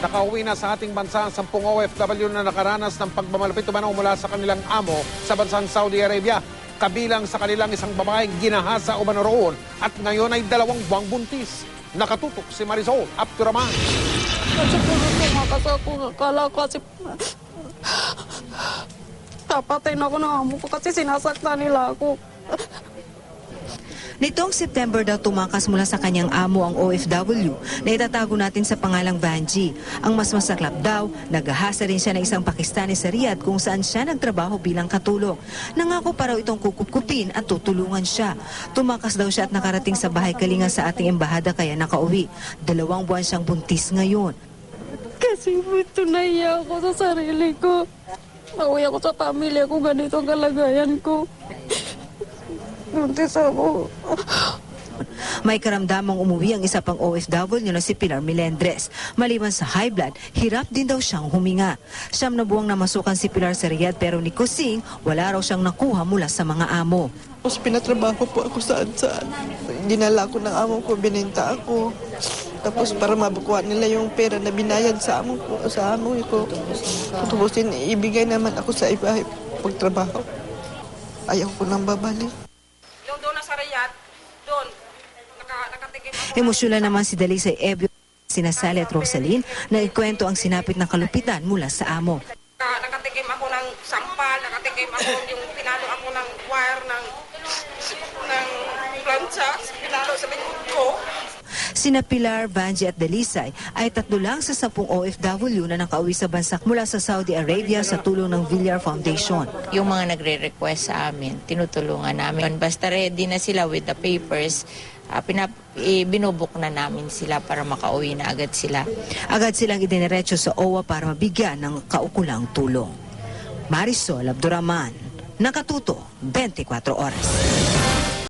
Nakauwi na sa ating bansa ang 10 OFW na nakaranas ng pagmamalupit umano mula sa kanilang amo sa bansang Saudi Arabia. Kabilang sa kanilang isang babaeng ginahasa umano roon at ngayon ay 2 buwang buntis. Nakatutok si Marisol Abduraman. Kasi po tumakas ako, akala ko kasi papatayin ako ng amo ko kasi sinasaktan nila ako. Nitong September daw tumakas mula sa kanyang amo ang OFW na itatago natin sa pangalang Vanji. Ang mas masaklap daw, nagahasa rin siya ng isang Pakistani sa Riyadh kung saan siya nagtrabaho bilang katulong. Nangako pa raw itong kukupkupin at tutulungan siya. Tumakas daw siya at nakarating sa bahay kalinga sa ating embahada kaya nakauwi. 2 buwan siyang buntis ngayon. Kasi ito naiya ako sa sarili ko. Nauwi ako sa pamilya ko, ganito ang kalagayan ko. Buntis ako. May karamdamang umuwi ang isa pang OFW na si Pilar Melendres. Maliban sa high blood, hirap din daw siyang huminga. 9 na buwang namasukan si Pilar sa Riyadh pero ni Kusing, wala raw siyang nakuha mula sa mga amo. Tapos pinatrabaho po ako saan-saan. Dinala ko ng amo ko, binenta ako. Tapos para mabukuha nila yung pera na binayad sa amo ko. Tubusin, ibigay naman ako sa iba pagtrabaho. Ayaw ko nang babalik. Doon na sa Riyadh, doon, nakatikim ako. Emosyonal naman si Dalisay Ebio, sina Sally at Rosaline na ikwento ang sinapit na kalupitan mula sa amo. Nakatikim ako ng sampal, nakatikim ako yung pinalo ako ng wire ng plancha, pinalo sa likod ko. Sina Pilar, Vanji at Dalisay ay 3 lang sa 10 OFW na nakauwi sa bansa mula sa Saudi Arabia sa tulong ng Villar Foundation. Yung mga nagre-request sa amin, tinutulungan namin. Basta ready na sila with the papers, binubuk na namin sila para makauwi na agad sila. Agad silang idiniretso sa OWA para mabigyan ng kaukulang tulong. Marisol Abduraman, Nakatuto, 24 Oras.